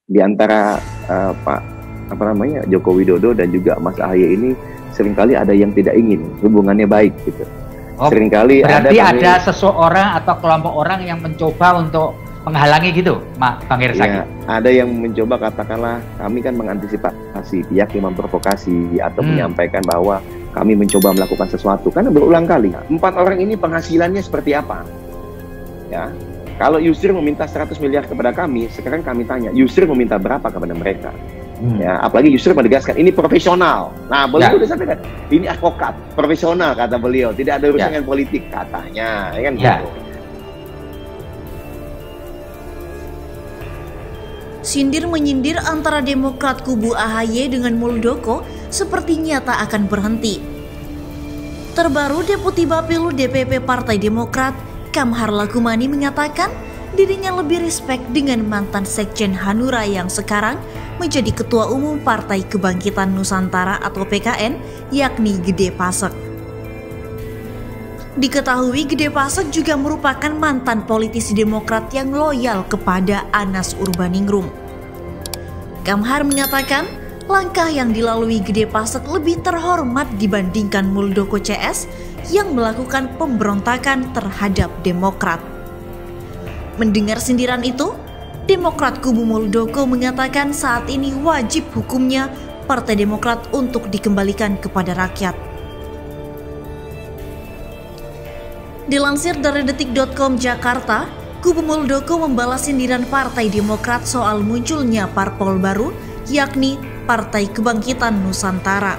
di antara Pak Joko Widodo dan juga Mas AHY ini seringkali ada yang tidak ingin hubungannya baik gitu. Seringkali berarti ada seseorang atau kelompok orang yang mencoba untuk menghalangi gitu, Bang Herzaki? Ya, ada yang mencoba, katakanlah kami kan mengantisipasi pihak yang memprovokasi atau menyampaikan bahwa kami mencoba melakukan sesuatu, karena berulang kali 4 orang ini penghasilannya seperti apa? Ya, kalau Yusril meminta 100 miliar kepada kami, sekarang kami tanya, Yusril meminta berapa kepada mereka? Ya, apalagi Yusril menegaskan ini profesional. Nah, beliau udah sampaikan ini advokat profesional, kata beliau, tidak ada urusan dengan politik katanya, ya kan? Gitu. Sindir menyindir antara Demokrat kubu AHY dengan Muldoko sepertinya tak akan berhenti. Terbaru Deputi Bapilu DPP Partai Demokrat, Kamhar Lakumani mengatakan dirinya lebih respek dengan mantan Sekjen Hanura yang sekarang menjadi Ketua Umum Partai Kebangkitan Nusantara atau PKN, yakni Gede Pasek. Diketahui Gede Pasek juga merupakan mantan politisi Demokrat yang loyal kepada Anas Urbaningrum. Kamhar menyatakan langkah yang dilalui Gede Pasek lebih terhormat dibandingkan Muldoko CS yang melakukan pemberontakan terhadap Demokrat. Mendengar sindiran itu, Demokrat kubu Muldoko mengatakan saat ini wajib hukumnya Partai Demokrat untuk dikembalikan kepada rakyat. Dilansir dari detik.com Jakarta, kubu Muldoko membalas sindiran Partai Demokrat soal munculnya parpol baru, yakni Partai Kebangkitan Nusantara.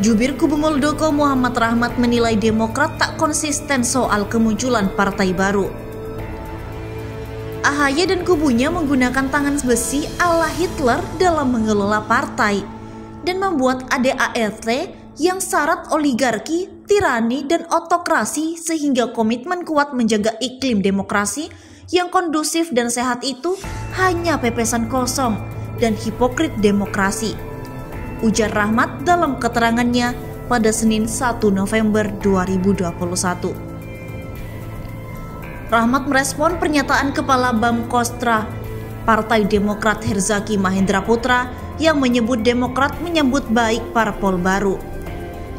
Jubir kubu Muldoko Muhammad Rahmat menilai Demokrat tak konsisten soal kemunculan partai baru. AHY dan kubunya menggunakan tangan besi ala Hitler dalam mengelola partai dan membuat ADART yang syarat oligarki, tirani, dan otokrasi sehingga komitmen kuat menjaga iklim demokrasi yang kondusif dan sehat itu hanya pepesan kosong dan hipokrit demokrasi, ujar Rahmat dalam keterangannya pada Senin 1 November 2021. Rahmat merespon pernyataan Kepala BAM Kostra Partai Demokrat Herzaki Mahendra Putra yang menyebut Demokrat menyambut baik parpol baru.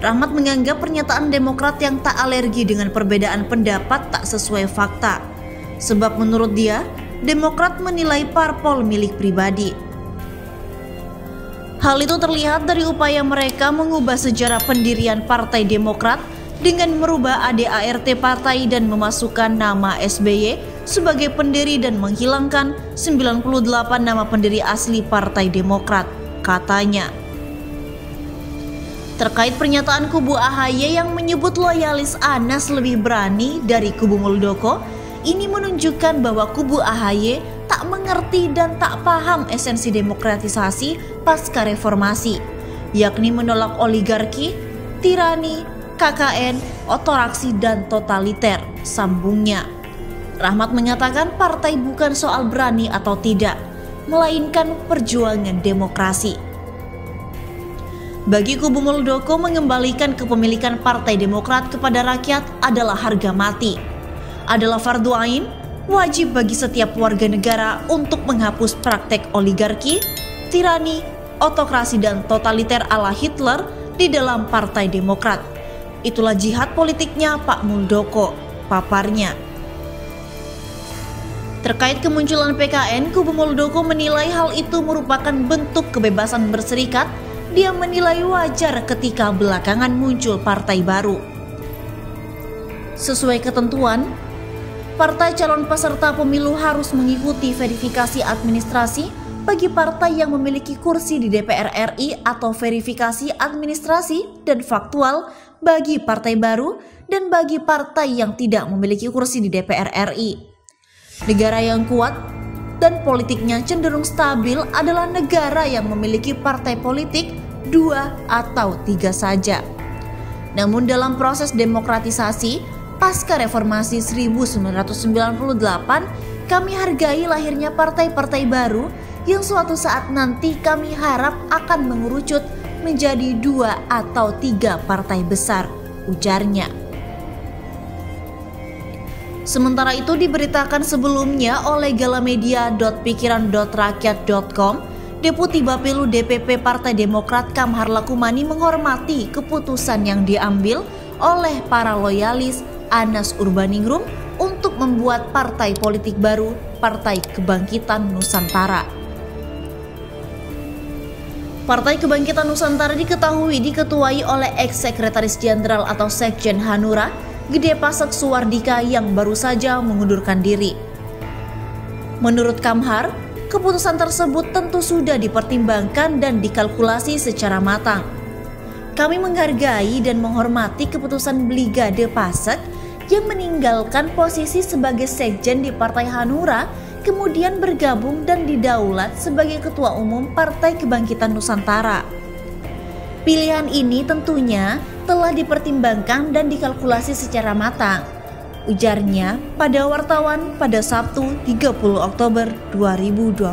Rahmat menganggap pernyataan Demokrat yang tak alergi dengan perbedaan pendapat tak sesuai fakta, sebab menurut dia, Demokrat menilai parpol milik pribadi. Hal itu terlihat dari upaya mereka mengubah sejarah pendirian Partai Demokrat dengan merubah ADART partai dan memasukkan nama SBY sebagai pendiri dan menghilangkan 98 nama pendiri asli Partai Demokrat, katanya. Terkait pernyataan kubu AHY yang menyebut loyalis Anas lebih berani dari kubu Muldoko, ini menunjukkan bahwa kubu AHY tak mengerti dan tak paham esensi demokratisasi pasca reformasi, yakni menolak oligarki, tirani, KKN, otoraksi, dan totaliter, sambungnya. Rahmat mengatakan partai bukan soal berani atau tidak, melainkan perjuangan demokrasi. Bagi kubu Muldoko, mengembalikan kepemilikan Partai Demokrat kepada rakyat adalah harga mati, adalah fardhu ain, wajib bagi setiap warga negara untuk menghapus praktek oligarki, tirani, otokrasi, dan totaliter ala Hitler di dalam Partai Demokrat. Itulah jihad politiknya Pak Muldoko, paparnya. Terkait kemunculan PKN, kubu Muldoko menilai hal itu merupakan bentuk kebebasan berserikat. Dia menilai wajar ketika belakangan muncul partai baru. Sesuai ketentuan, partai calon peserta pemilu harus mengikuti verifikasi administrasi bagi partai yang memiliki kursi di DPR RI atau verifikasi administrasi dan faktual bagi partai baru dan bagi partai yang tidak memiliki kursi di DPR RI. Negara yang kuat dan politiknya cenderung stabil adalah negara yang memiliki partai politik 2 atau 3 saja. Namun dalam proses demokratisasi pasca reformasi 1998, kami hargai lahirnya partai-partai baru yang suatu saat nanti kami harap akan mengerucut menjadi 2 atau 3 partai besar, ujarnya. Sementara itu diberitakan sebelumnya oleh galamedia.pikiran.rakyat.com, Deputi Bapilu DPP Partai Demokrat Kamhar Lakumani menghormati keputusan yang diambil oleh para loyalis Anas Urbaningrum untuk membuat partai politik baru, Partai Kebangkitan Nusantara. Partai Kebangkitan Nusantara diketahui diketuai oleh ex-sekretaris jenderal atau Sekjen Hanura, Gede Pasek Suwardika yang baru saja mengundurkan diri. Menurut Kamhar, keputusan tersebut tentu sudah dipertimbangkan dan dikalkulasi secara matang. Kami menghargai dan menghormati keputusan Brigade Pasek yang meninggalkan posisi sebagai sekjen di Partai Hanura, kemudian bergabung dan didaulat sebagai Ketua Umum Partai Kebangkitan Nusantara. Pilihan ini tentunya telah dipertimbangkan dan dikalkulasi secara matang, ujarnya pada wartawan pada Sabtu 30 Oktober 2021.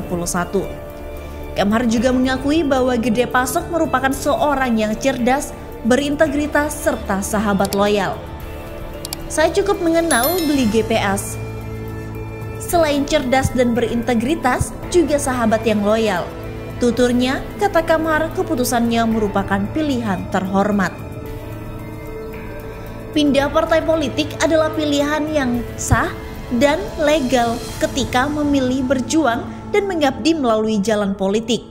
Kamhar juga mengakui bahwa Gede Pasek merupakan seorang yang cerdas, berintegritas, serta sahabat loyal. Saya cukup mengenal beli GPS. Selain cerdas dan berintegritas, juga sahabat yang loyal. Tuturnya, kata Kamhar, keputusannya merupakan pilihan terhormat. Pindah partai politik adalah pilihan yang sah dan legal ketika memilih berjuang dan mengabdi melalui jalan politik.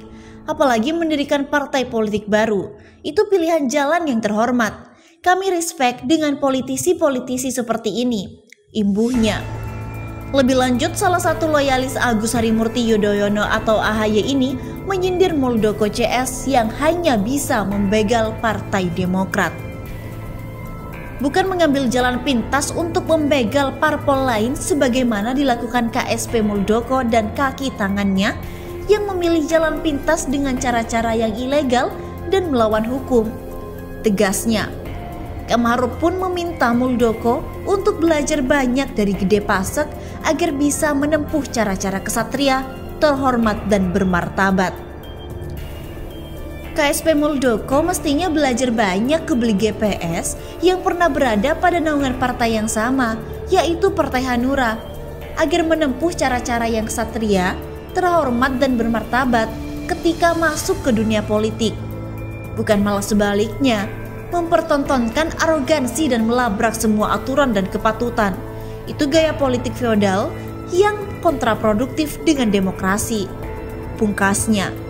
Apalagi mendirikan partai politik baru, itu pilihan jalan yang terhormat. Kami respect dengan politisi-politisi seperti ini, imbuhnya. Lebih lanjut, salah satu loyalis Agus Harimurti Yudhoyono atau AHY ini menyindir Muldoko CS yang hanya bisa membegal Partai Demokrat. Bukan mengambil jalan pintas untuk membegal parpol lain sebagaimana dilakukan KSP Muldoko dan kaki tangannya yang memilih jalan pintas dengan cara-cara yang ilegal dan melawan hukum, tegasnya. Kamhar pun meminta Muldoko untuk belajar banyak dari Gede Pasek agar bisa menempuh cara-cara kesatria, terhormat dan bermartabat. KSP Muldoko mestinya belajar banyak ke Beli GPS yang pernah berada pada naungan partai yang sama, yaitu Partai Hanura, agar menempuh cara-cara yang kesatria, terhormat dan bermartabat ketika masuk ke dunia politik. Bukan malah sebaliknya, mempertontonkan arogansi dan melabrak semua aturan dan kepatutan. Itu gaya politik feodal yang kontraproduktif dengan demokrasi, pungkasnya.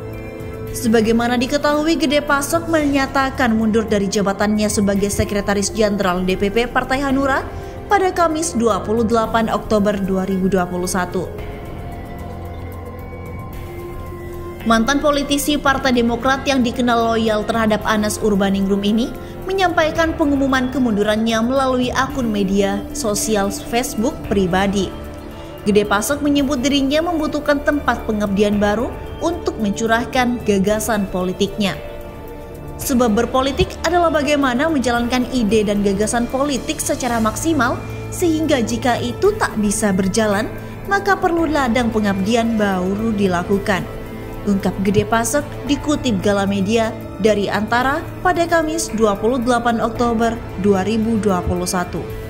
Sebagaimana diketahui, Gede Pasek menyatakan mundur dari jabatannya sebagai Sekretaris Jenderal DPP Partai Hanura pada Kamis 28 Oktober 2021. Mantan politisi Partai Demokrat yang dikenal loyal terhadap Anas Urbaningrum ini menyampaikan pengumuman kemundurannya melalui akun media sosial Facebook pribadi. Gede Pasek menyebut dirinya membutuhkan tempat pengabdian baru untuk mencurahkan gagasan politiknya. Sebab berpolitik adalah bagaimana menjalankan ide dan gagasan politik secara maksimal, sehingga jika itu tak bisa berjalan, maka perlu ladang pengabdian baru dilakukan, ungkap Gede Pasek dikutip Galamedia dari Antara pada Kamis 28 Oktober 2021.